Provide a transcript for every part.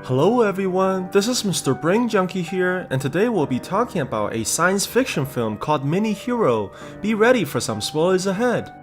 Hello everyone, this is Mr. Brain Junkie here, and today we'll be talking about a science fiction film called Mini Hero. Be ready for some spoilers ahead.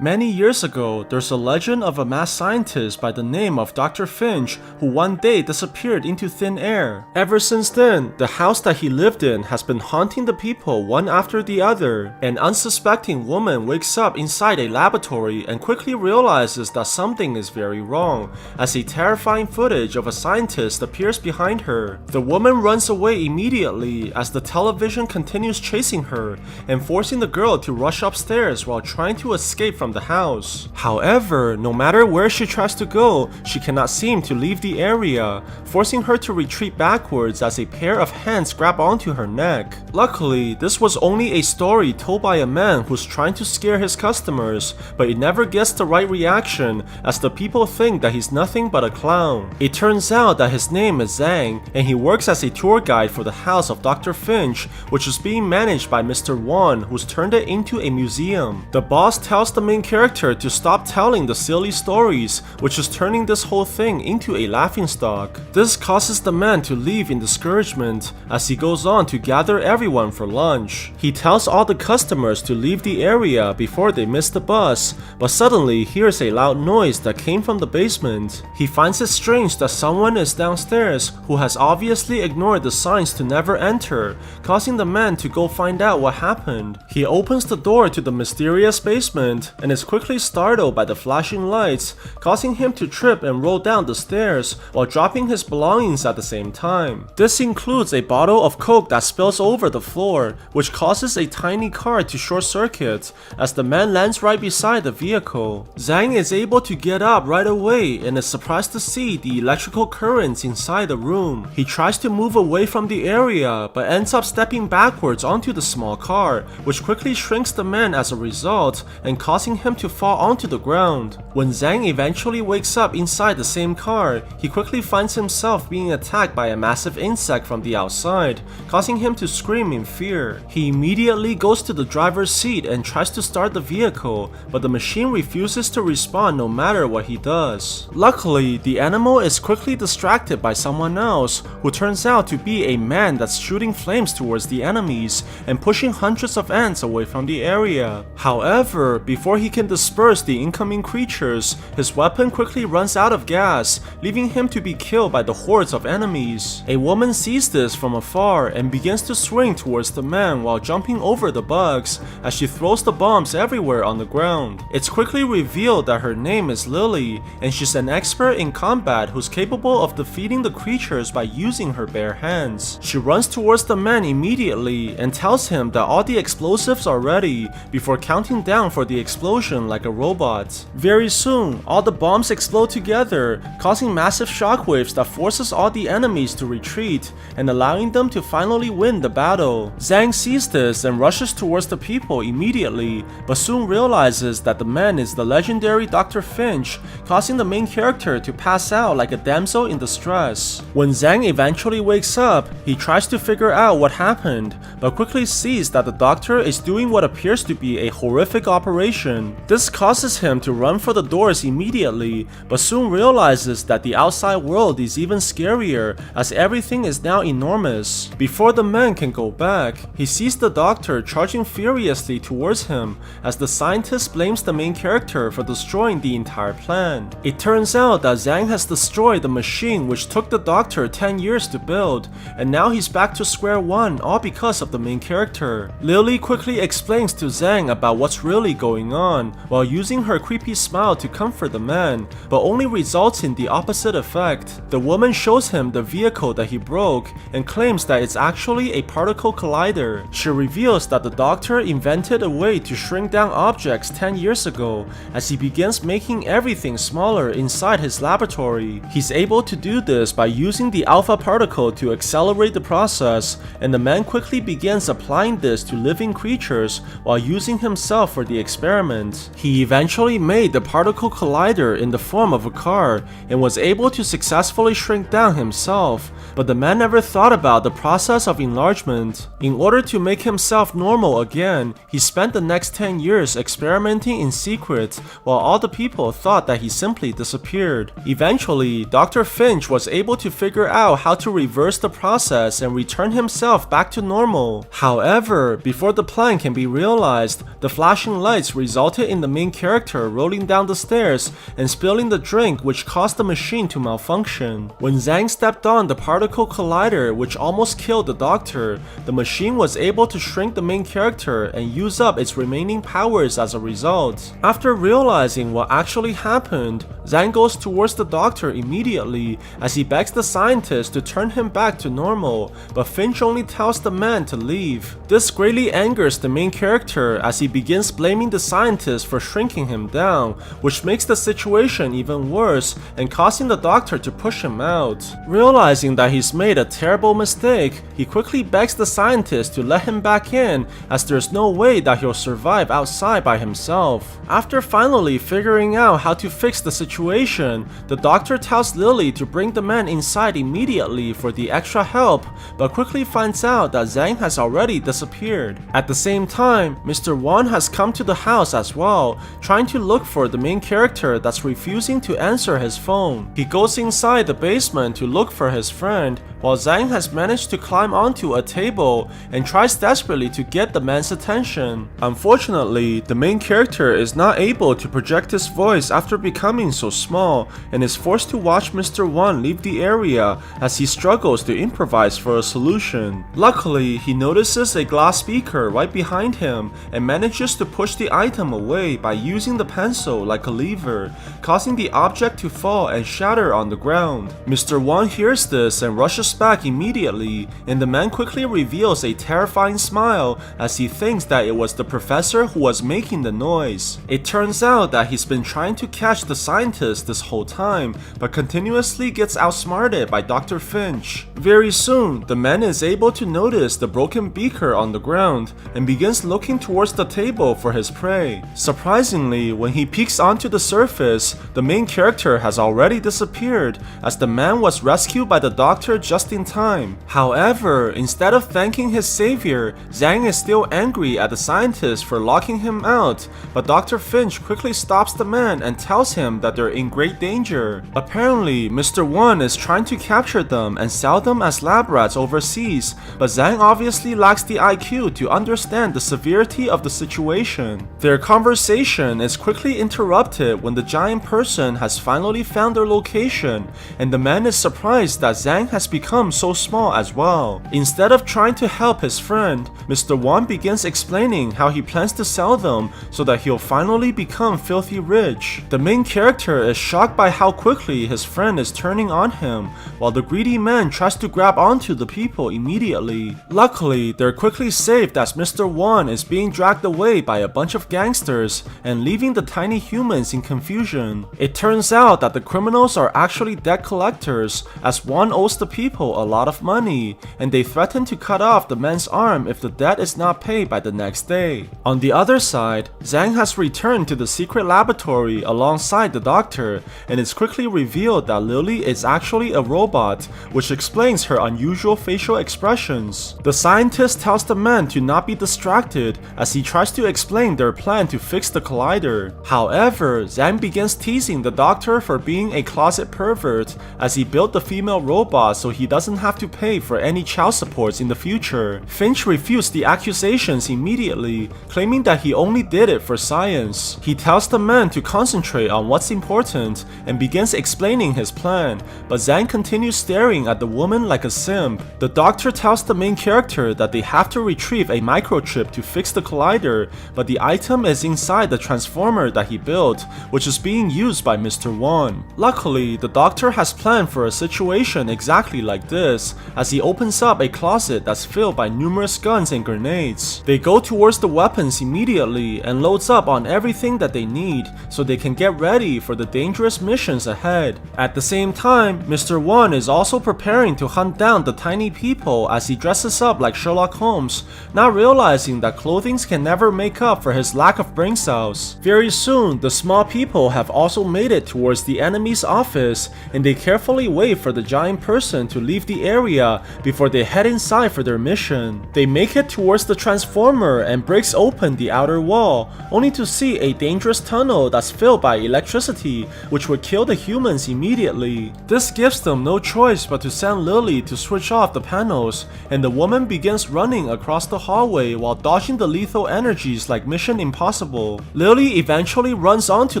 Many years ago, there's a legend of a mad scientist by the name of Dr. Finch who one day disappeared into thin air. Ever since then, the house that he lived in has been haunting the people one after the other. An unsuspecting woman wakes up inside a laboratory and quickly realizes that something is very wrong, as a terrifying footage of a scientist appears behind her. The woman runs away immediately as the television continues chasing her and forcing the girl to rush upstairs while trying to escape from the house. However, no matter where she tries to go, she cannot seem to leave the area, forcing her to retreat backwards as a pair of hands grab onto her neck. Luckily, this was only a story told by a man who's trying to scare his customers, but it never gets the right reaction as the people think that he's nothing but a clown. It turns out that his name is Zhang, and he works as a tour guide for the house of Dr. Finch, which is being managed by Mr. Wan, who's turned it into a museum. The boss tells the main character to stop telling the silly stories, which is turning this whole thing into a laughingstock. This causes the man to leave in discouragement as he goes on to gather everyone for lunch. He tells all the customers to leave the area before they miss the bus, but suddenly hears a loud noise that came from the basement. He finds it strange that someone is downstairs who has obviously ignored the signs to never enter, causing the man to go find out what happened. He opens the door to the mysterious basement and is quickly startled by the flashing lights, causing him to trip and roll down the stairs while dropping his belongings at the same time. This includes a bottle of Coke that spills over the floor, which causes a tiny car to short circuit as the man lands right beside the vehicle. Zhang is able to get up right away and is surprised to see the electrical currents inside the room. He tries to move away from the area but ends up stepping backwards onto the small car, which quickly shrinks the man as a result and causing him to fall onto the ground. When Zhang eventually wakes up inside the same car, he quickly finds himself being attacked by a massive insect from the outside, causing him to scream in fear. He immediately goes to the driver's seat and tries to start the vehicle, but the machine refuses to respond no matter what he does. Luckily, the animal is quickly distracted by someone else, who turns out to be a man that's shooting flames towards the enemies and pushing hundreds of ants away from the area. However, before he can disperse the incoming creatures, his weapon quickly runs out of gas, leaving him to be killed by the hordes of enemies. A woman sees this from afar and begins to swing towards the man while jumping over the bugs as she throws the bombs everywhere on the ground. It's quickly revealed that her name is Lily, and she's an expert in combat who's capable of defeating the creatures by using her bare hands. She runs towards the man immediately and tells him that all the explosives are ready before counting down for the explosion like a robot. Very soon, all the bombs explode together, causing massive shockwaves that forces all the enemies to retreat and allowing them to finally win the battle. Zhang sees this and rushes towards the people immediately, but soon realizes that the man is the legendary Dr. Finch, causing the main character to pass out like a damsel in distress. When Zhang eventually wakes up, he tries to figure out what happened, but quickly sees that the doctor is doing what appears to be a horrific operation. This causes him to run for the doors immediately, but soon realizes that the outside world is even scarier as everything is now enormous. Before the man can go back, he sees the doctor charging furiously towards him as the scientist blames the main character for destroying the entire plan. It turns out that Zhang has destroyed the machine which took the doctor 10 years to build, and now he's back to square one, all because of the main character. Lily quickly explains to Zhang about what's really going on, while using her creepy smile to comfort the man, but only results in the opposite effect. The woman shows him the vehicle that he broke and claims that it's actually a particle collider. She reveals that the doctor invented a way to shrink down objects 10 years ago as he begins making everything smaller inside his laboratory. He's able to do this by using the alpha particle to accelerate the process, and the man quickly begins applying this to living creatures while using himself for the experiment. He eventually made the particle particle collider in the form of a car and was able to successfully shrink down himself, but the man never thought about the process of enlargement. In order to make himself normal again, he spent the next 10 years experimenting in secret while all the people thought that he simply disappeared. Eventually, Dr. Finch was able to figure out how to reverse the process and return himself back to normal. However, before the plan can be realized, the flashing lights resulted in the main character rolling down the stairs and spilling the drink, which caused the machine to malfunction. When Zhang stepped on the particle collider, which almost killed the doctor, the machine was able to shrink the main character and use up its remaining powers as a result. After realizing what actually happened, Zhang goes towards the doctor immediately as he begs the scientist to turn him back to normal, but Finch only tells the man to leave. This greatly angers the main character as he begins blaming the scientist for shrinking him down, which makes the situation even worse and causing the doctor to push him out. Realizing that he's made a terrible mistake, he quickly begs the scientist to let him back in as there's no way that he'll survive outside by himself. After finally figuring out how to fix the situation, the doctor tells Lily to bring the man inside immediately for the extra help, but quickly finds out that Zhang has already disappeared. At the same time, Mr. Won has come to the house as well, trying to look for the main character that's refusing to answer his phone. He goes inside the basement to look for his friend, while Zhang has managed to climb onto a table and tries desperately to get the man's attention. Unfortunately, the main character is not able to project his voice after becoming so small and is forced to watch Mr. Won leave the area as he struggles to improvise for a solution. Luckily, he notices a glass speaker right behind him and manages to push the item away by using the pencil like a lever, causing the object to fall and shatter on the ground. Mr. Won hears this and rushes back immediately, and the man quickly reveals a terrifying smile as he thinks that it was the professor who was making the noise. It turns out that he's been trying to catch the scientist this whole time, but continuously gets outsmarted by Dr. Finch. Very soon, the man is able to notice the broken beaker on the ground and begins looking towards the table for his prey. Surprisingly, when he peeks onto the surface, the main character has already disappeared as the man was rescued by the doctor just in time. However, instead of thanking his savior, Zhang is still angry at the scientist for locking him out, but Dr. Finch quickly stops the man and tells him that they're in great danger. Apparently, Mr. Won is trying to capture them and sell them as lab rats overseas, but Zhang obviously lacks the IQ to understand the severity of the situation. Their conversation is quickly interrupted when the giant person has finally found their location, and the man is surprised that Zhang has become so small as well. Instead of trying to help his friend, Mr. Won begins explaining how he plans to sell them so that he'll finally become filthy rich. The main character is shocked by how quickly his friend is turning on him, while the greedy man tries to grab onto the people immediately. Luckily, they're quickly saved as Mr. Won is being dragged away by a bunch of gangsters and leaving the tiny humans in confusion. It turns out that the criminals are actually debt collectors, as Won owes the people a lot of money, and they threaten to cut off the man's arm if the debt is not paid by the next day. On the other side, Zhang has returned to the secret laboratory alongside the doctor, and it's quickly revealed that Lily is actually a robot, which explains her unusual facial expressions. The scientist tells the man to not be distracted as he tries to explain their plan to fix the collider. However, Zhang begins teasing the doctor for being a closet pervert as he built the female robot so he doesn't have to pay for any child supports in the future. Finch refutes the accusations immediately, claiming that he only did it for science. He tells the man to concentrate on what's important and begins explaining his plan, but Zhang continues staring at the woman like a simp. The doctor tells the main character that they have to retrieve a microchip to fix the collider, but the item is inside the transformer that he built, which is being used by Mr. Won. Luckily, the doctor has planned for a situation exactly like this, as he opens up a closet that's filled by numerous guns and grenades. They go towards the weapons immediately and loads up on everything that they need so they can get ready for the dangerous missions ahead. At the same time, Mr. Won is also preparing to hunt down the tiny people as he dresses up like Sherlock Holmes, not realizing that clothing can never make up for his lack of brain cells. Very soon, the small people have also made it towards the enemy's office, and they carefully wait for the giant person to leave the area before they head inside for their mission. They make it towards the transformer and breaks open the outer wall, only to see a dangerous tunnel that's filled by electricity, which would kill the humans immediately. This gives them no choice but to send Lily to switch off the panels, and the woman begins running across the hallway while dodging the lethal energies like Mission Impossible. Lily eventually runs onto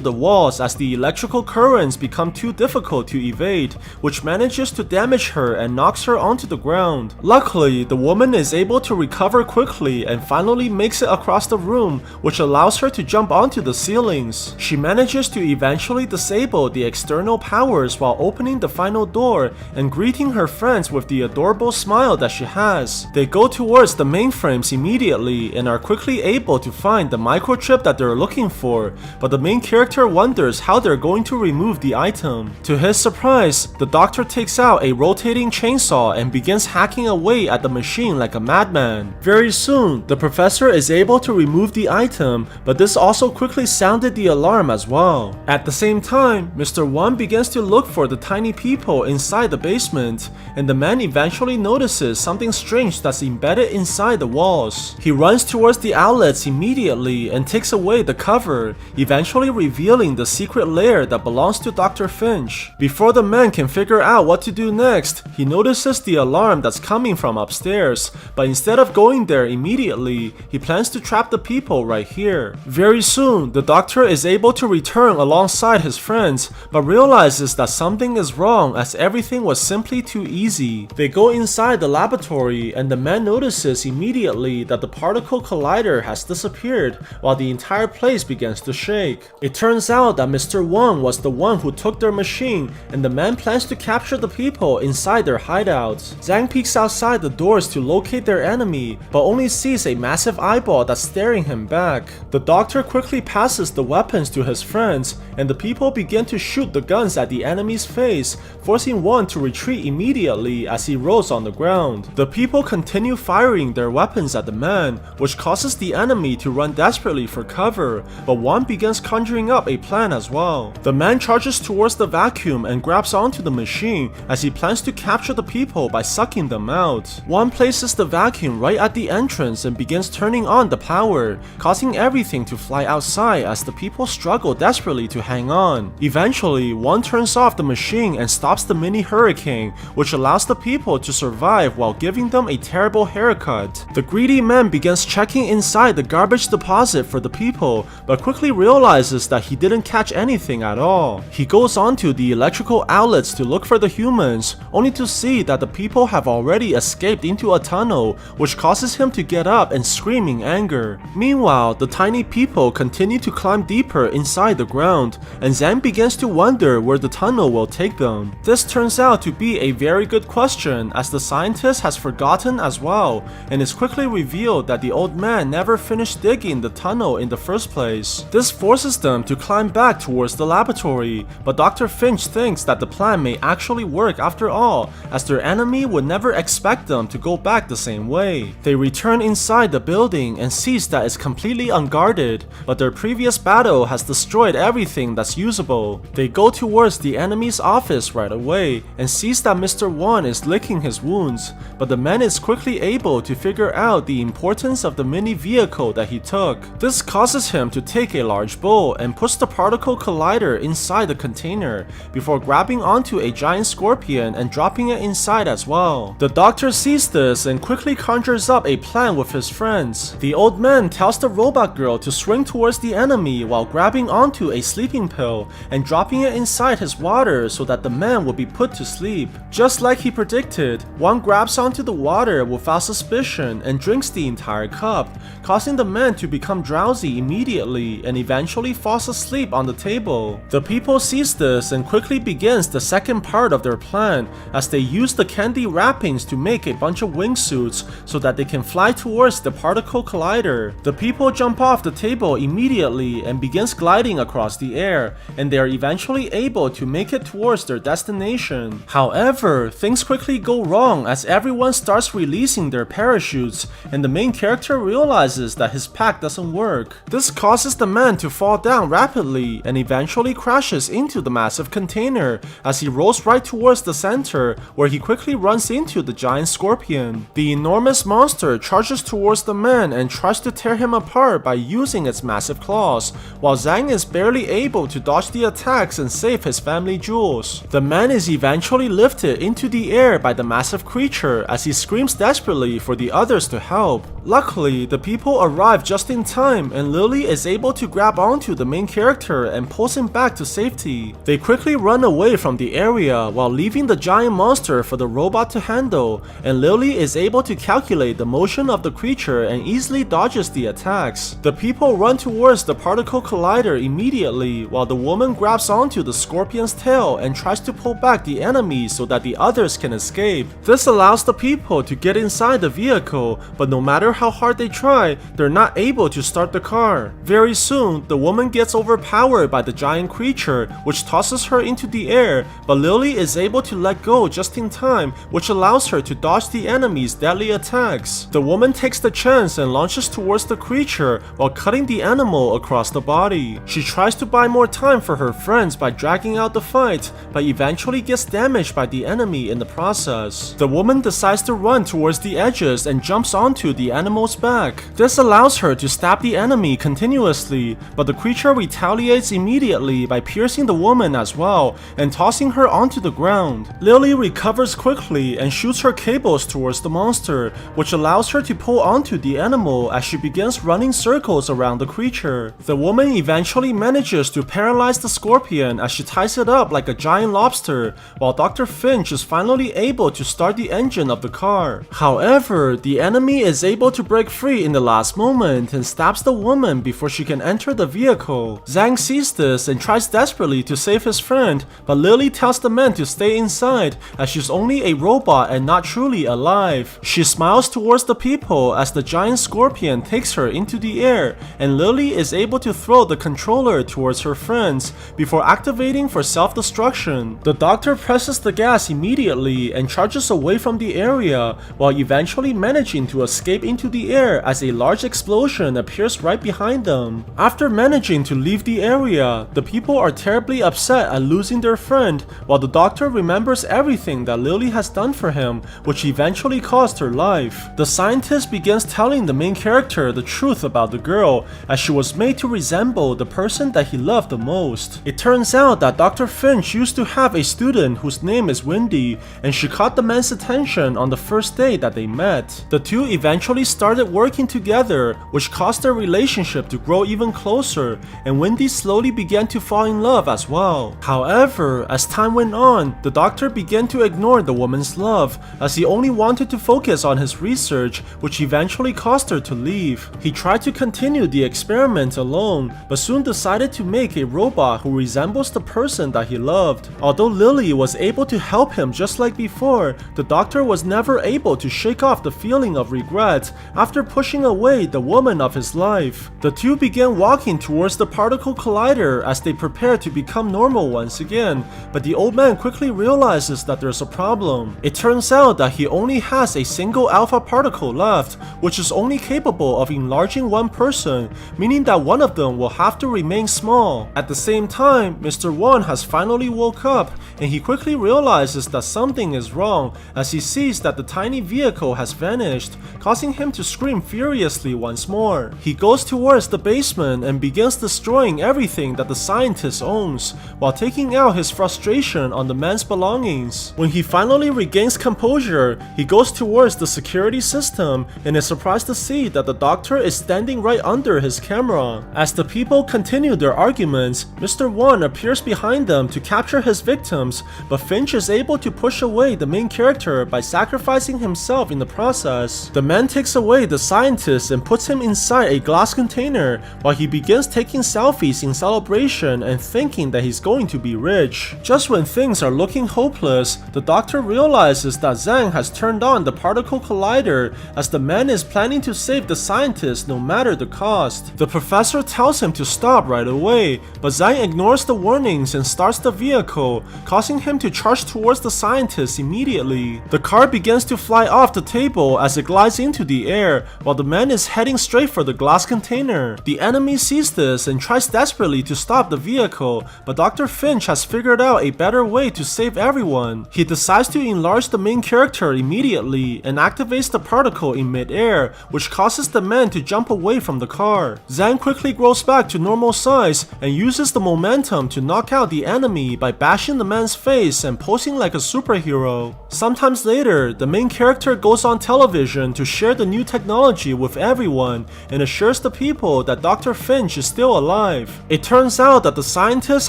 the walls as the electrical currents become too difficult to evade, which manages to damage her and knocks her onto the ground. Luckily, the woman is able to recover quickly and finally makes it across the room, which allows her to jump onto the ceilings. She manages to eventually disable the external powers while opening the final door and greeting her friends with the adorable smile that she has. They go towards the mainframes immediately and are quickly able to find the microchip that they're looking for, but the main character wonders how they're going to remove the item. To his surprise, the doctor takes out a rotating chainsaw and begins hacking away at the machine like a madman. Very soon, the professor is able to remove the item, but this also quickly sounded the alarm as well. At the same time, Mr. Wan begins to look for the tiny people inside the basement, and the man eventually notices something strange that's embedded inside the walls. He runs towards the outlets immediately and takes away the cover, eventually revealing the secret lair that belongs to Dr. Finch. Before the man can figure out what to do next, he notices the alarm that's coming from upstairs, but instead of going there immediately, he plans to trap the people right here. Very soon, the doctor is able to return alongside his friends, but realizes that something is wrong as everything was simply too easy. They go inside the laboratory and the man notices immediately that the particle collider has disappeared while the entire place begins to shake. It turns out that Mr. Wang was the one who took their machine, and the man plans to capture the people inside their hideouts. Zhang peeks outside the doors to locate their enemy, but only sees a massive eyeball that's staring him back. The doctor quickly passes the weapons to his friends, and the people begin to shoot the guns at the enemy's face, forcing one to retreat immediately as he rolls on the ground. The people continue firing their weapons at the man, which causes the enemy to run desperately for cover, but one begins conjuring up a plan as well. The man charges towards the vacuum and grabs onto the machine as he plans to capture the people by sucking them out. One places the vacuum right at the entrance and begins turning on the power, causing everything to fly outside as the people struggle desperately to hang on. Eventually, one turns off the machine and stops the mini hurricane, which allows the people to survive while giving them a terrible haircut. The greedy man begins checking inside the garbage deposit for the people, but quickly realizes that he didn't catch anything at all. He goes onto the electrical outlets to look for the humans, only to see that the people have already escaped into a tunnel, which causes him to get up and scream in anger. Meanwhile, the tiny people continue to climb deeper inside the ground, and Zhang begins to wonder where the tunnel will take them. This turns out to be a very good question, as the scientist has forgotten as well, and it's quickly revealed that the old man never finished digging the tunnel in the first place. This forces them to climb back towards the laboratory, but Dr. Finch thinks that the plan may actually work after all, as their enemy would never expect them to go back the same way. They return inside the building and sees that it's completely unguarded, but their previous battle has destroyed everything that's usable. They go towards the enemy's office right away and sees that Mr. Wan is licking his wounds, but the man is quickly able to figure out the importance of the mini vehicle that he took. This causes him to take a large bowl and push the particle collider inside the container before grabbing onto a giant scorpion and dropping it inside as well. The doctor sees this and quickly conjures up a plan with his friends. The old man tells the robot girl to swing towards the enemy while grabbing onto a sleeping pill and dropping it inside his water so that the man will be put to sleep. Just like he predicted, one grabs onto the water without suspicion and drinks the entire cup, causing the man to become drowsy immediately and eventually falls asleep on the table. The people sees this and quickly begins the second part of their plan, as they use the candy wrappings to make a bunch of wingsuits so that they can fly towards the particle collider. The people jump off the table immediately and begins gliding across the air, and they are eventually able to make it towards their destination. However, things quickly go wrong as everyone starts releasing their parachutes, and the main character realizes that his pack doesn't work. This causes the man to fall fall down rapidly and eventually crashes into the massive container as he rolls right towards the center, where he quickly runs into the giant scorpion. The enormous monster charges towards the man and tries to tear him apart by using its massive claws, while Zhang is barely able to dodge the attacks and save his family jewels. The man is eventually lifted into the air by the massive creature as he screams desperately for the others to help. Luckily, the people arrive just in time and Lily is able to grab onto the main character and pulls him back to safety. They quickly run away from the area while leaving the giant monster for the robot to handle, and Lily is able to calculate the motion of the creature and easily dodges the attacks. The people run towards the particle collider immediately while the woman grabs onto the scorpion's tail and tries to pull back the enemy so that the others can escape. This allows the people to get inside the vehicle, but no matter how hard they try, they're not able to start the car. Very soon, the woman gets overpowered by the giant creature, which tosses her into the air, but Lily is able to let go just in time, which allows her to dodge the enemy's deadly attacks. The woman takes the chance and launches towards the creature while cutting the animal across the body. She tries to buy more time for her friends by dragging out the fight, but eventually gets damaged by the enemy in the process. The woman decides to run towards the edges and jumps onto the animal's back. This allows her to stab the enemy continuously, but the creature retaliates immediately by piercing the woman as well and tossing her onto the ground. Lily recovers quickly and shoots her cables towards the monster, which allows her to pull onto the animal as she begins running circles around the creature. The woman eventually manages to paralyze the scorpion as she ties it up like a giant lobster, while Dr. Finch is finally able to start the engine of the car. However, the enemy is able to break free in the last moment and stabs the woman before she can enter the vehicle. Zhang sees this and tries desperately to save his friend, but Lily tells the man to stay inside as she's only a robot and not truly alive. She smiles towards the people as the giant scorpion takes her into the air, and Lily is able to throw the controller towards her friends before activating for self-destruction. The doctor presses the gas immediately and charges away from the area, while eventually managing to escape into the air as a large explosion appears right behind them. After managing to leave the area, the people are terribly upset at losing their friend, while the doctor remembers everything that Lily has done for him, which eventually cost her life. The scientist begins telling the main character the truth about the girl, as she was made to resemble the person that he loved the most. It turns out that Dr. Finch used to have a student whose name is Wendy, and she caught the man's attention on the first day that they met. The two eventually started working together, which caused their relationship to grow even closer, and Wendy slowly began to fall in love as well. However, as time went on, the doctor began to ignore the woman's love, as he only wanted to focus on his research, which eventually caused her to leave. He tried to continue the experiment alone, but soon decided to make a robot who resembles the person that he loved. Although Lily was able to help him just like before, the doctor was never able to shake off the feeling of regret after pushing away the woman of his life. The two began walking towards the particle collider as they prepare to become normal once again, but the old man quickly realizes that there's a problem. It turns out that he only has a single alpha particle left, which is only capable of enlarging one person, meaning that one of them will have to remain small. At the same time, Mr. Won has finally woke up, and he quickly realizes that something is wrong as he sees that the tiny vehicle has vanished, causing him to scream furiously once more. He goes towards the basement and begins destroying everything that the scientist owns, while taking out his frustration on the man's belongings. When he finally regains composure, he goes towards the security system and is surprised to see that the doctor is standing right under his camera. As the people continue their arguments, Mr. Won appears behind them to capture his victims, but Finch is able to push away the main character by sacrificing himself in the process. The man takes away the scientist and puts him inside a glass container while he begins taking selfies in celebration and thinking that he's going to be rich. Just when things are looking hopeless, the doctor realizes that Zhang has turned on the particle collider as the man is planning to save the scientist no matter the cost. The professor tells him to stop right away, but Zhang ignores the warnings and starts the vehicle, causing him to charge towards the scientist immediately. The car begins to fly off the table as it glides into the air, while the man is heading straight for the glass container. The enemy sees this this and tries desperately to stop the vehicle, but Dr. Finch has figured out a better way to save everyone. He decides to enlarge the main character immediately and activates the particle in mid-air, which causes the man to jump away from the car. Zhang quickly grows back to normal size and uses the momentum to knock out the enemy by bashing the man's face and posing like a superhero. Sometimes later, the main character goes on television to share the new technology with everyone and assures the people that Dr. Finch is still alive. It turns out that the scientist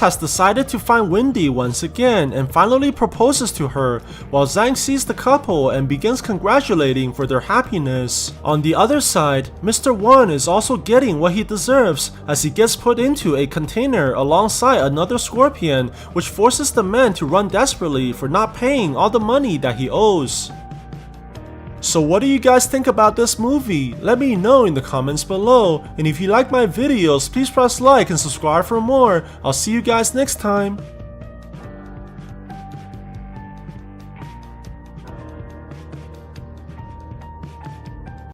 has decided to find Wendy once again and finally proposes to her, while Zhang sees the couple and begins congratulating for their happiness. On the other side, Mr. Wan is also getting what he deserves as he gets put into a container alongside another scorpion, which forces the man to run desperately for not paying all the money that he owes. So what do you guys think about this movie? Let me know in the comments below, and if you like my videos, please press like and subscribe for more. I'll see you guys next time.